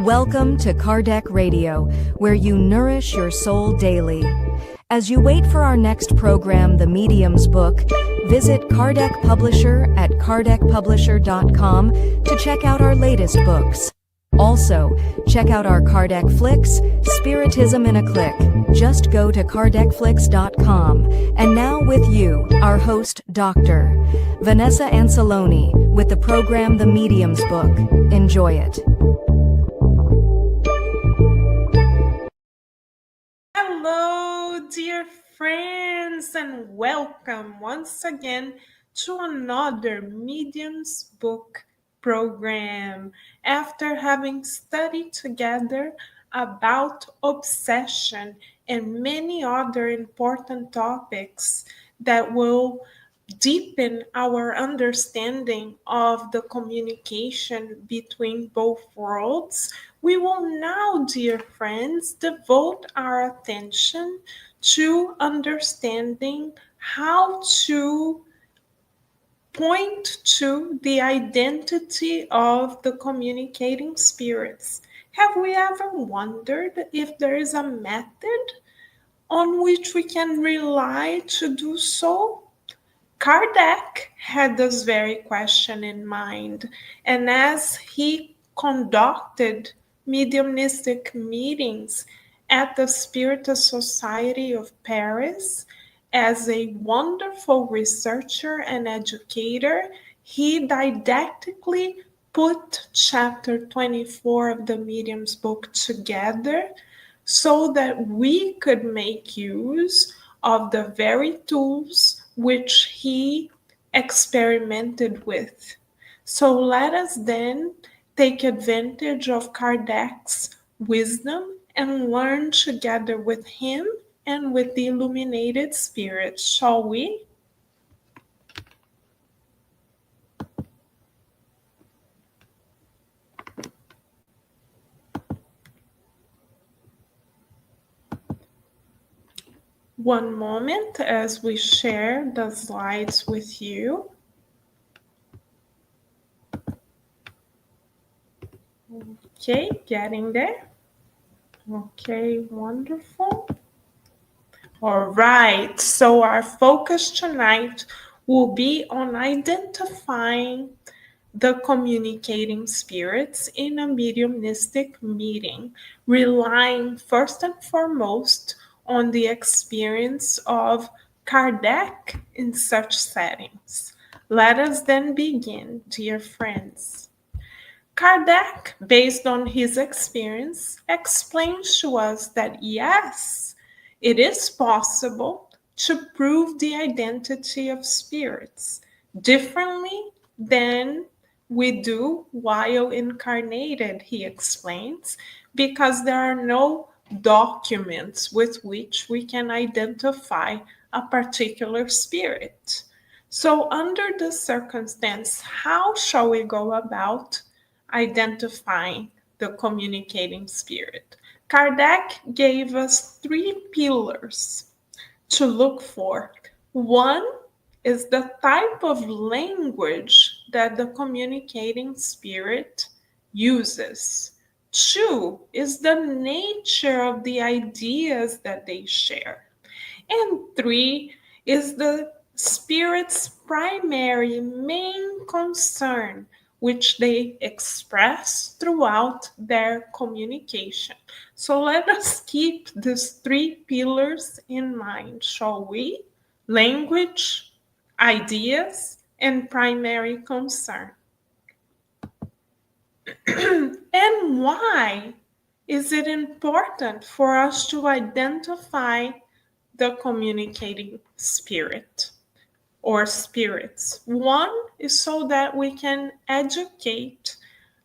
Welcome to Kardec Radio, where you nourish your soul daily. As you wait for our next program, The Medium's Book, visit Kardec Publisher at kardecpublisher.com to check out our latest books. Also, check out our Kardec Flicks, Spiritism in a Click. Just go to kardecflix.com. And now with you, our host, Dr. Vanessa Anceloni, with the program The Medium's Book. Enjoy it. Hello, dear friends, and welcome once again to another Medium's Book program. After having studied together about obsession and many other important topics that will deepen our understanding of the communication between both worlds, we will now, dear friends, devote our attention to understanding how to point to the identity of the communicating spirits. Have we ever wondered if there is a method on which we can rely to do so? Kardec had this very question in mind, and as he conducted mediumistic meetings at the Spiritist Society of Paris, as a wonderful researcher and educator, he didactically put chapter 24 of the Medium's Book together so that we could make use of the very tools which he experimented with. So let us then take advantage of Kardec's wisdom and learn together with him and with the illuminated spirits, shall we? One moment as we share the slides with you. Okay, getting there. Okay, wonderful. All right, so our focus tonight will be on identifying the communicating spirits in a mediumistic meeting, relying first and foremost on the experience of Kardec in such settings. Let us then begin, dear friends. Kardec, based on his experience, explains to us that yes, it is possible to prove the identity of spirits differently than we do while incarnated, he explains, because there are no documents with which we can identify a particular spirit. So, under this circumstance, how shall we go about identifying the communicating spirit? Kardec gave us 3 pillars to look for. One is the type of language that the communicating spirit uses. 2 is the nature of the ideas that they share. And 3 is the spirit's primary main concern, which they express throughout their communication. So let us keep these 3 pillars in mind, shall we? Language, ideas, and primary concern. And why is it important for us to identify the communicating spirit or spirits? One is so that we can educate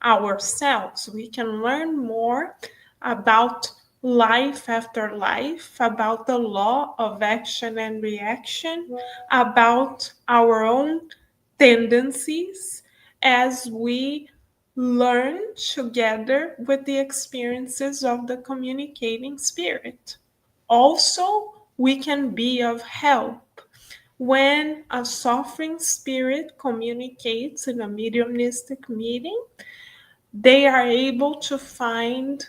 ourselves. We can learn more about life after life, about the law of action and reaction, about our own tendencies as we learn together with the experiences of the communicating spirit. Also, we can be of help when a suffering spirit communicates in a mediumistic meeting. they are able to find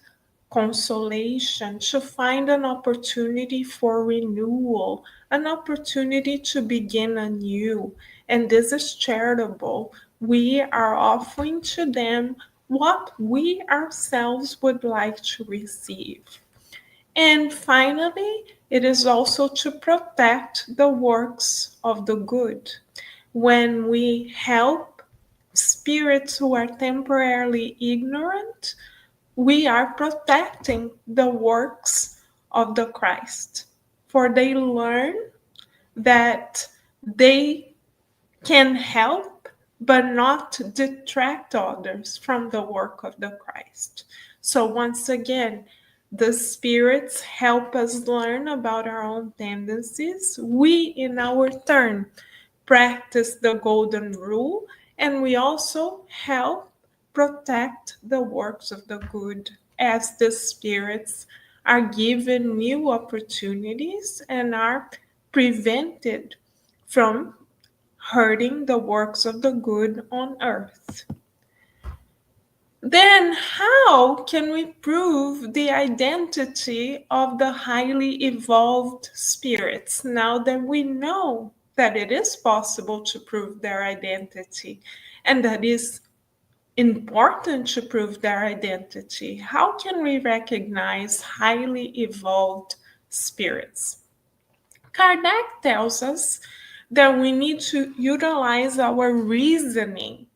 consolation, to find an opportunity for renewal, an opportunity to begin anew. And this is charitable. We are offering to them what we ourselves would like to receive. And finally, it is also to protect the works of the good. When we help spirits who are temporarily ignorant, we are protecting the works of the Christ. For they learn that they can help but not detract others from the work of the Christ. So, once again, the spirits help us learn about our own tendencies. We, in our turn, practice the golden rule, and we also help protect the works of the good as the spirits are given new opportunities and are prevented from hurting the works of the good on earth. Then, how can we prove the identity of the highly evolved spirits now that we know that it is possible to prove their identity and that is important to prove their identity? How can we recognize highly evolved spirits? Kardec tells us that we need to utilize our reasoning.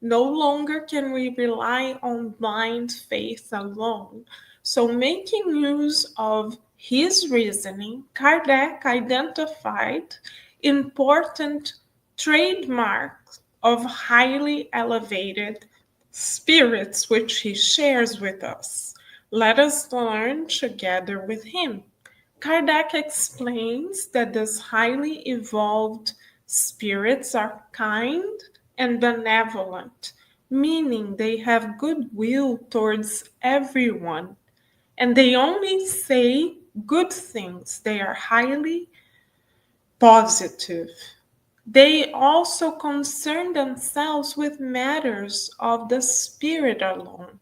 No longer can we rely on blind faith alone. So, making use of his reasoning, Kardec identified important trademarks of highly elevated spirits, which he shares with us. Let us learn together with him. Kardec explains that these highly evolved spirits are kind and benevolent, meaning they have goodwill towards everyone, and they only say good things. They are highly positive. They also concern themselves with matters of the spirit alone.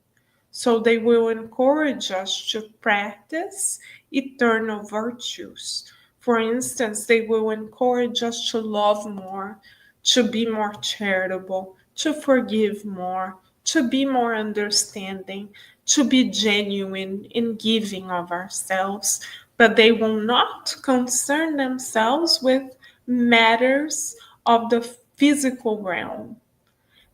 So they will encourage us to practice eternal virtues. For instance, they will encourage us to love more, to be more charitable, to forgive more, to be more understanding, to be genuine in giving of ourselves. But they will not concern themselves with matters of the physical realm.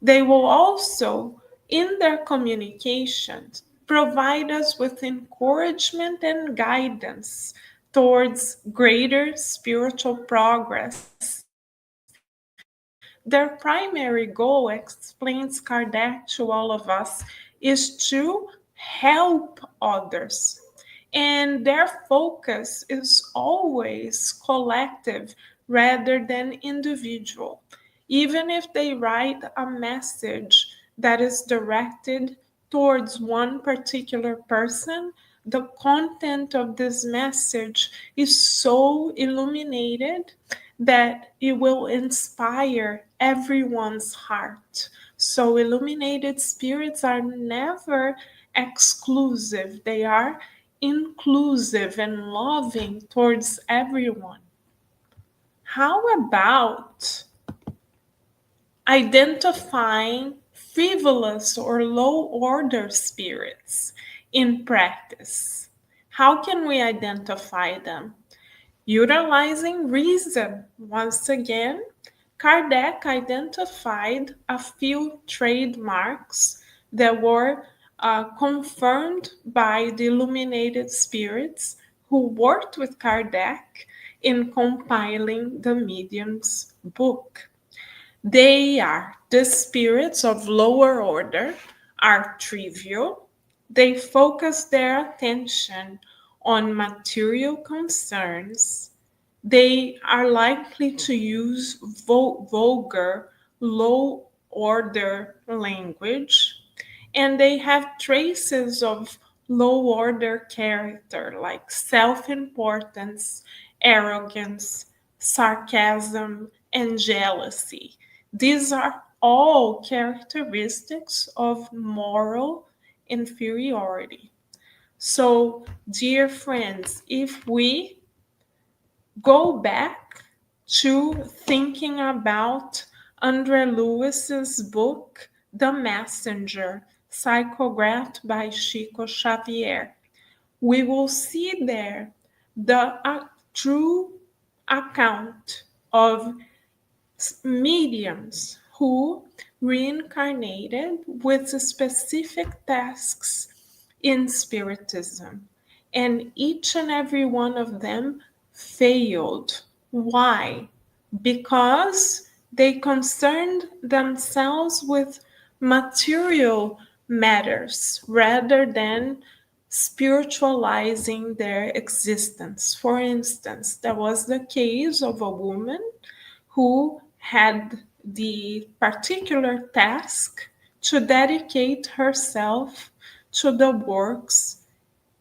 They will also, in their communications, provide us with encouragement and guidance towards greater spiritual progress. Their primary goal, explains Kardec to all of us, is to help others. And their focus is always collective rather than individual. Even if they write a message that is directed towards one particular person, the content of this message is so illuminated that it will inspire everyone's heart. So, illuminated spirits are never exclusive, they are inclusive and loving towards everyone. How about identifying frivolous or low order spirits in practice? How can we identify them? Utilizing reason. Once again, Kardec identified a few trademarks that were confirmed by the illuminated spirits who worked with Kardec in compiling the medium's book. They are the spirits of lower order, are trivial. They focus their attention on material concerns. They are likely to use vulgar, low order language, and they have traces of low order character like self importance, arrogance, sarcasm, and jealousy. These are all characteristics of moral inferiority. So, dear friends, if we go back to thinking about Andre Lewis's book, The Messenger, psychographed by Chico Xavier, we will see there the true account of mediums who reincarnated with specific tasks in Spiritism. And each and every one of them failed. Why? Because they concerned themselves with material matters rather than spiritualizing their existence. For instance, there was the case of a woman who had the particular task to dedicate herself to the works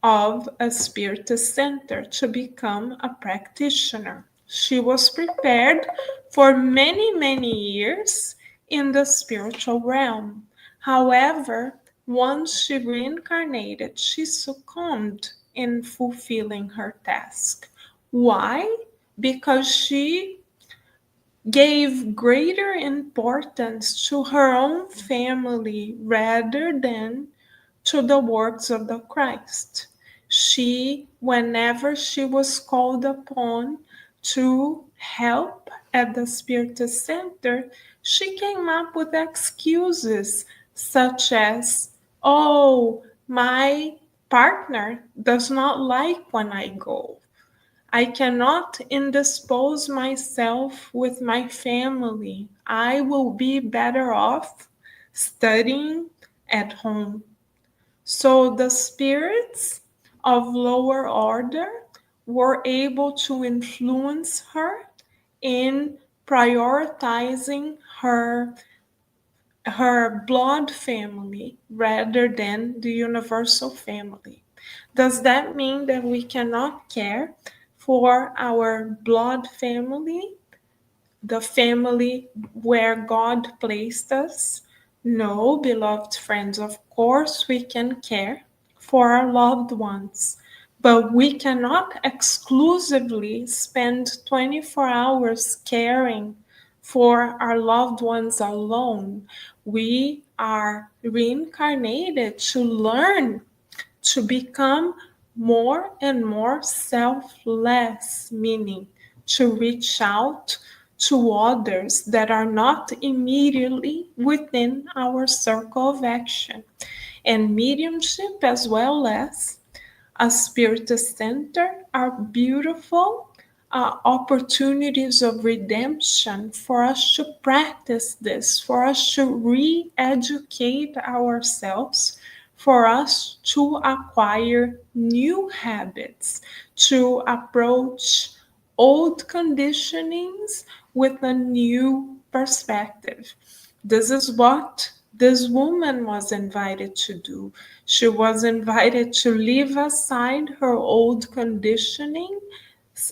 of a spiritist center, to become a practitioner. She was prepared for many, many years in the spiritual realm. However, once she reincarnated, she succumbed in fulfilling her task. Why? Because she gave greater importance to her own family rather than to the works of the Christ. She, whenever she was called upon to help at the Spiritist Center, she came up with excuses such as, oh, my partner does not like when I go. I cannot indispose myself with my family. I will be better off studying at home. So the spirits of lower order were able to influence her in prioritizing her blood family rather than the universal family. Does that mean that we cannot care for our blood family, the family where God placed us? No, beloved friends, of course we can care for our loved ones, but we cannot exclusively spend 24 hours caring for our loved ones alone. We are reincarnated to learn to become more and more selfless, meaning to reach out to others that are not immediately within our circle of action. And mediumship, as well as a spiritist center, are beautiful opportunities of redemption for us to practice this, for us to re-educate ourselves, for us to acquire new habits, to approach old conditionings with a new perspective. This is what this woman was invited to do. She was invited to leave aside her old conditioning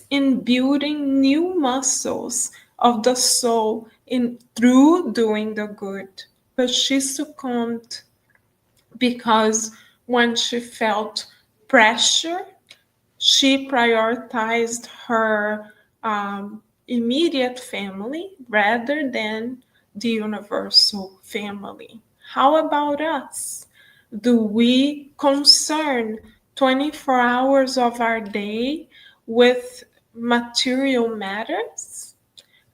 in building new muscles of the soul in through doing the good. But she succumbed because when she felt pressure, she prioritized her immediate family rather than the universal family. How about us? Do we concern 24 hours of our day with material matters?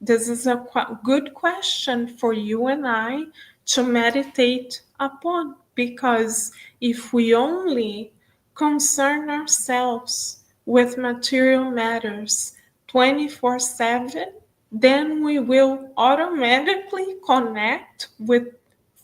This is a good question for you and I to meditate upon, because if we only concern ourselves with material matters 24/7, then we will automatically connect with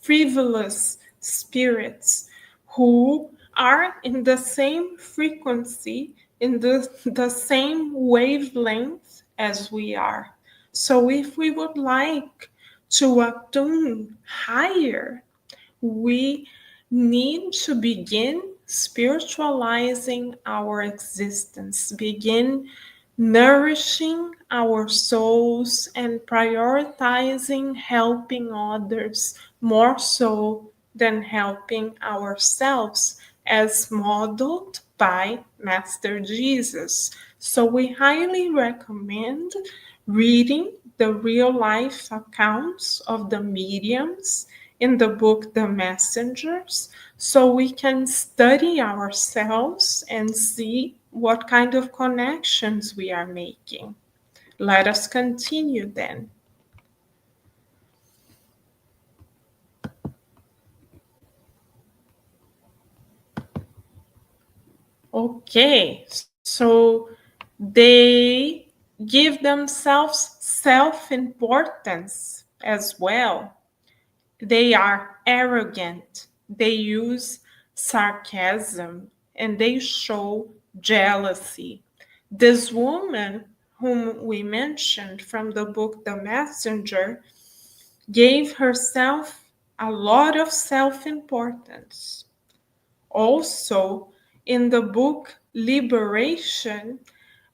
frivolous spirits who are in the same frequency, in the same wavelength as we are. So if we would like to attune higher, we need to begin spiritualizing our existence, begin nourishing our souls and prioritizing helping others more so than helping ourselves, as modeled by Master Jesus. So, we highly recommend reading the real life accounts of the mediums in the book The Messengers, so we can study ourselves and see what kind of connections we are making. Let us continue then. Okay, so they give themselves self importance as well. They are arrogant, they use sarcasm, and they show jealousy. This woman, whom we mentioned from the book The Messenger, gave herself a lot of self importance. Also, in the book Liberation,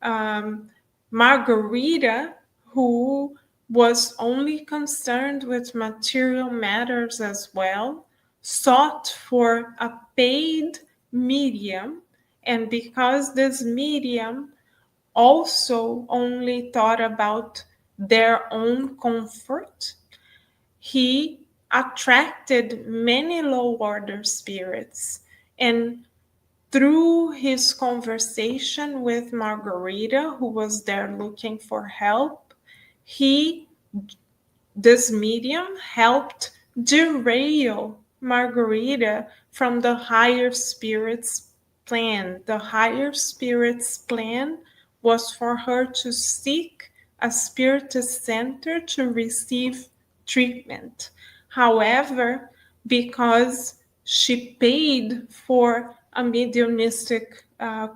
um, Margarita, who was only concerned with material matters as well, sought for a paid medium, and because this medium also only thought about their own comfort, he attracted many low order spirits. And through his conversation with Margarita, who was there looking for help, he, this medium, helped derail Margarita from the higher spirits plan. The higher spirits plan was for her to seek a spiritist center to receive treatment. However, because she paid for a mediumistic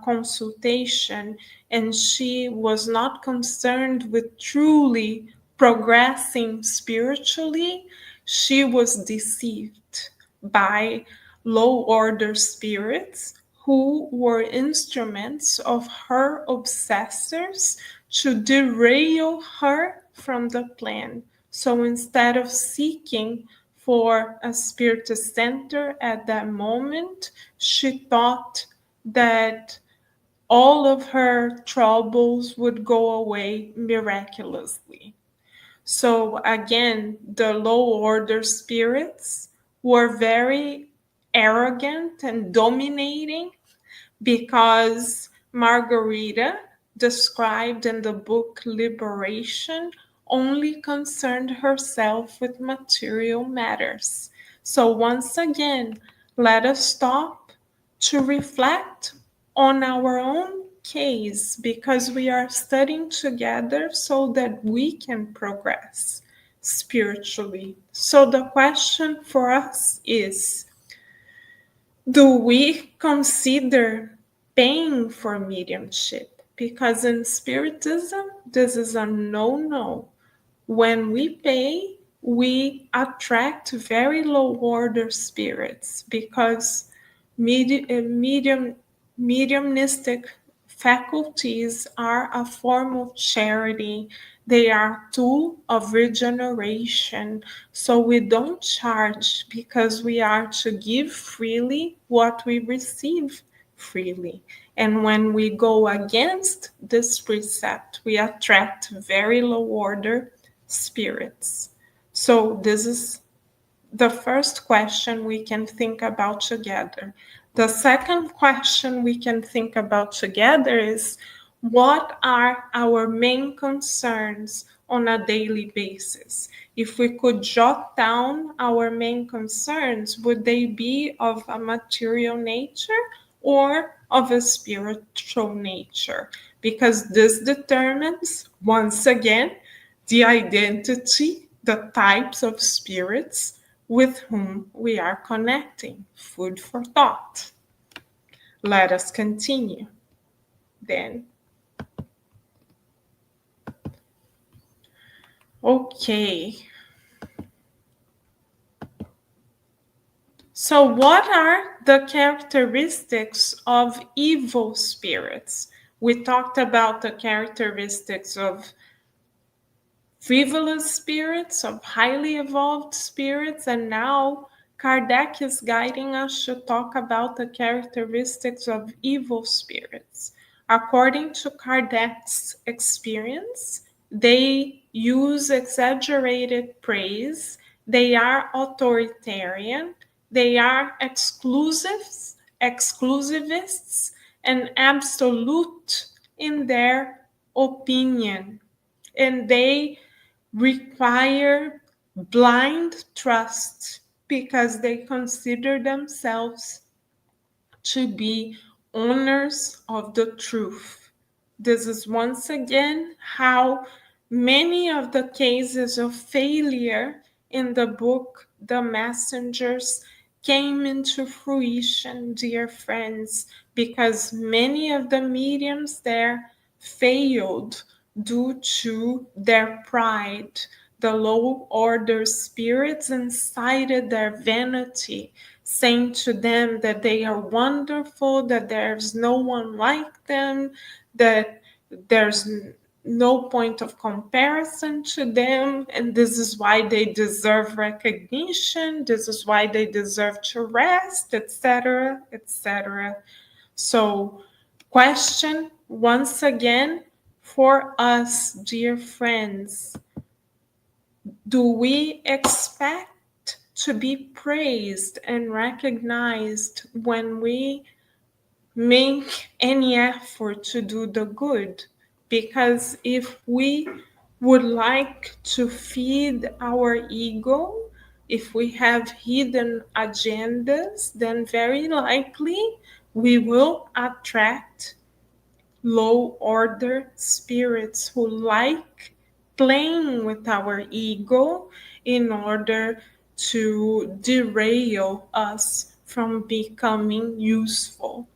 consultation and she was not concerned with truly progressing spiritually, she was deceived by low order spirits who were instruments of her obsessors to derail her from the plan. So instead of seeking for a spiritist center at that moment, she thought that all of her troubles would go away miraculously. So again, the low order spirits were very arrogant and dominating because Margarita, described in the book Liberation, only concerned herself with material matters. So once again, let us stop to reflect on our own case because we are studying together so that we can progress spiritually. So the question for us is, do we consider paying for mediumship? Because in Spiritism, this is a no-no. When we pay, we attract very low order spirits because mediumistic faculties are a form of charity. They are a tool of regeneration. So we don't charge because we are to give freely what we receive freely. And when we go against this precept, we attract very low order spirits. So this is the first question we can think about together. The second question we can think about together is, what are our main concerns on a daily basis? If we could jot down our main concerns, would they be of a material nature or of a spiritual nature? Because this determines, once again, the identity, the types of spirits with whom we are connecting. Food for thought. Let us continue then. Okay. So, what are the characteristics of evil spirits? We talked about the characteristics of frivolous spirits, of highly evolved spirits, and now Kardec is guiding us to talk about the characteristics of evil spirits. According to Kardec's experience, they use exaggerated praise, they are authoritarian, they are exclusivists, and absolute in their opinion. And they require blind trust because they consider themselves to be owners of the truth. This is once again how many of the cases of failure in the book The Messengers came into fruition, dear friends, because many of the mediums there failed due to their pride. The low order spirits incited their vanity, saying to them that they are wonderful, that there's no one like them, that there's no point of comparison to them, and this is why they deserve recognition, this is why they deserve to rest, etc., etc. So, question once again for us, dear friends: do we expect to be praised and recognized when we make any effort to do the good? Because if we would like to feed our ego, if we have hidden agendas, then very likely we will attract low order spirits who like playing with our ego in order to derail us from becoming useful.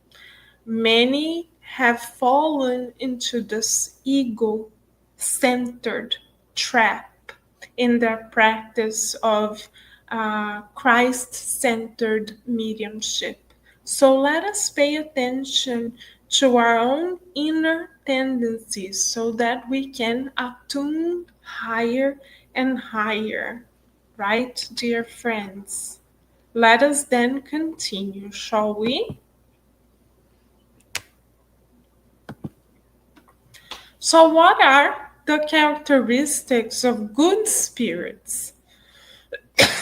Many have fallen into this ego centered trap in their practice of Christ centered mediumship. So let us pay attention to our own inner tendencies so that we can attune higher and higher. Right, dear friends? Let us then continue, shall we? So, what are the characteristics of good spirits?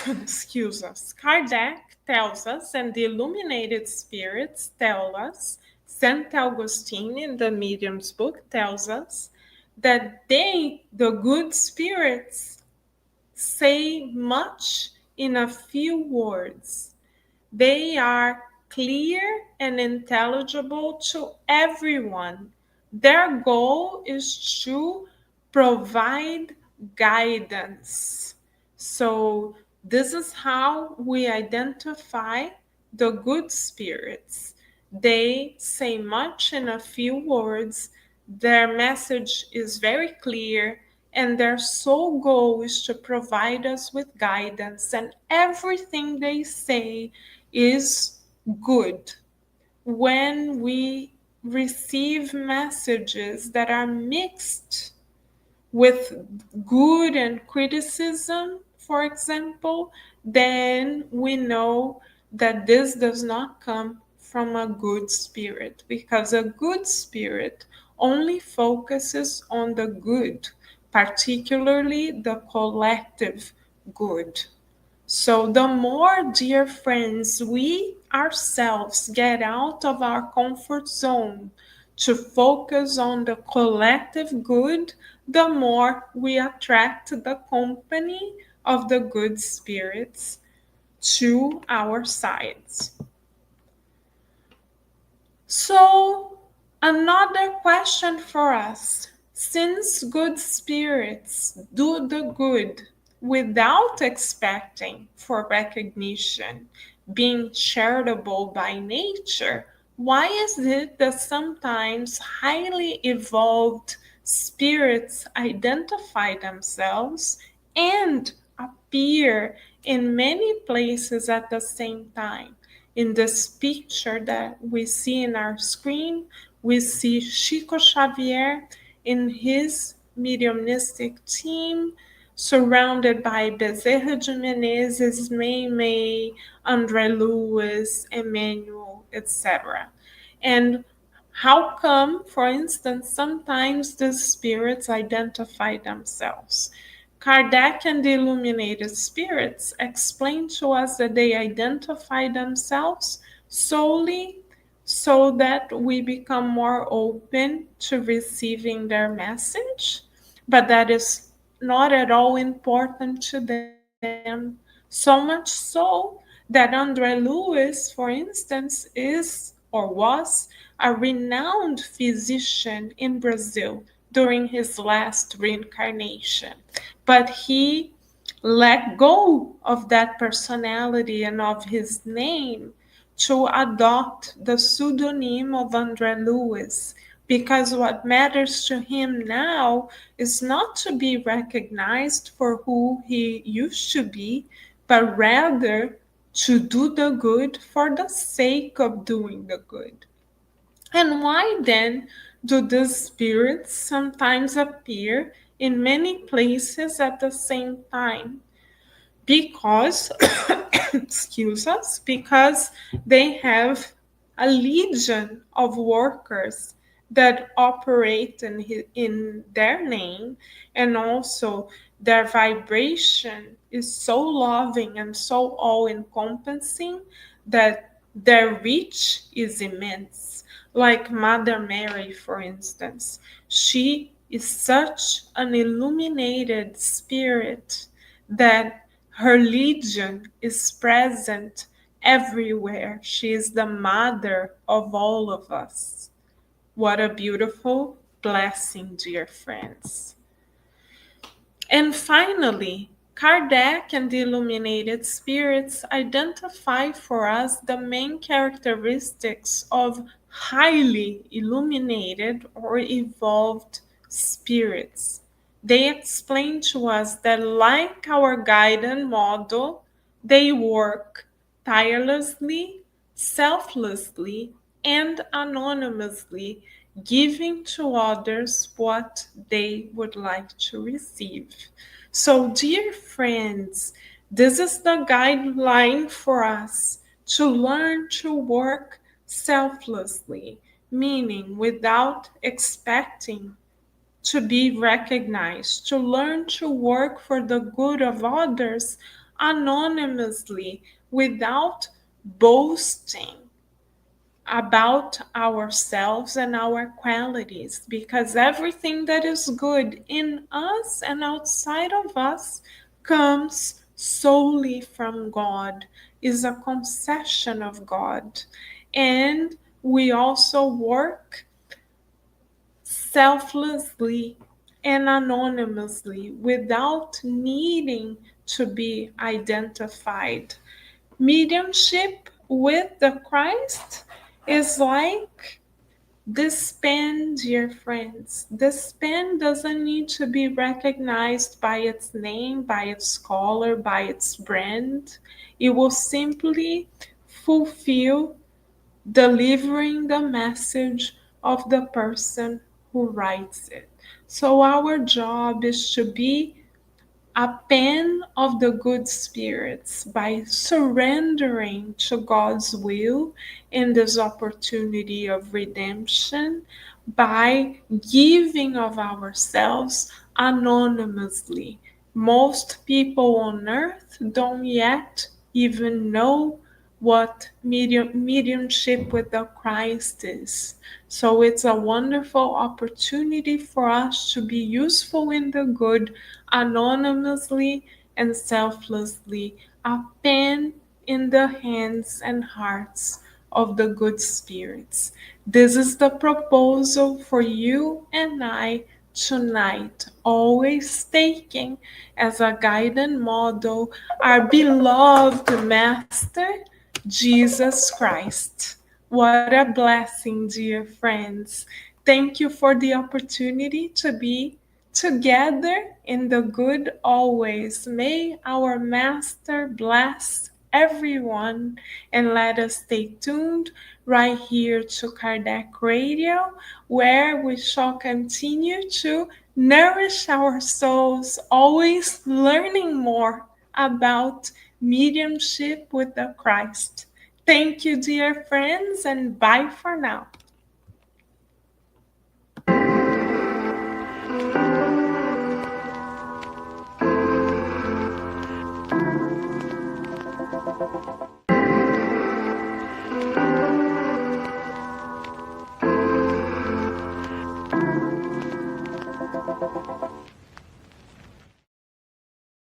Excuse us. Kardec tells us, and the illuminated spirits tell us, St. Augustine in the Medium's book tells us that they, the good spirits, say much in a few words. They are clear and intelligible to everyone. Their goal is to provide guidance. So, this is how we identify the good spirits. They say much in a few words. Their message is very clear, and their sole goal is to provide us with guidance, and everything they say is good. When we receive messages that are mixed with good and criticism, for example, then we know that this does not come from a good spirit, because a good spirit only focuses on the good, particularly the collective good. So, the more, dear friends, we ourselves get out of our comfort zone to focus on the collective good, the more we attract the company of the good spirits to our sides. So, another question for us: since good spirits do the good without expecting for recognition, being charitable by nature, why is it that sometimes highly evolved spirits identify themselves and appear in many places at the same time? In this picture that we see in our screen, We see Chico Xavier in his mediumistic team, surrounded by Bezerra de Menezes, May, André Luiz, Emmanuel, etc. And how come, for instance, sometimes the spirits identify themselves? Kardec and the illuminated spirits explain to us that they identify themselves solely so that we become more open to receiving their message, but that is not at all important to them. So much so that André Luiz, for instance, is or was a renowned physician in Brazil during his last reincarnation. But he let go of that personality and of his name to adopt the pseudonym of André Luiz, because what matters to him now is not to be recognized for who he used to be, but rather to do the good for the sake of doing the good. And why then do these spirits sometimes appear in many places at the same time? Because excuse us, because they have a legion of workers that operate in their name, and also their vibration is so loving and so all-encompassing that their reach is immense. Like Mother Mary, for instance, she is such an illuminated spirit that her legion is present everywhere. She is the mother of all of us. What a beautiful blessing, dear friends. And finally, Kardec and the illuminated spirits identify for us the main characteristics of highly illuminated or evolved spirits. They explain to us that, like our guided model, they work tirelessly, selflessly, and anonymously, giving to others what they would like to receive. So, dear friends, this is the guideline for us to learn to work selflessly, meaning without expecting to be recognized, to learn to work for the good of others anonymously without boasting about ourselves and our qualities, because everything that is good in us and outside of us comes solely from God, is a concession of God. And we also work selflessly and anonymously without needing to be identified. Mediumship with the Christ is like this pen, dear friends. This pen doesn't need to be recognized by its name, by its color, by its brand. It will simply fulfill delivering the message of the person who writes it. So our job is to be a pen of the good spirits by surrendering to God's will in this opportunity of redemption, by giving of ourselves anonymously. Most people on earth don't yet even know what mediumship with the Christ is. So it's a wonderful opportunity for us to be useful in the good anonymously and selflessly, a pen in the hands and hearts of the good spirits. This is the proposal for you and I tonight, always taking as a guiding model our beloved Master, Jesus Christ. What a blessing, dear friends. Thank you for the opportunity to be together in the good always. May our Master bless everyone, and let us stay tuned right here to Kardec Radio, where we shall continue to nourish our souls, always learning more about mediumship with the Christ. Thank you, dear friends, and bye for now.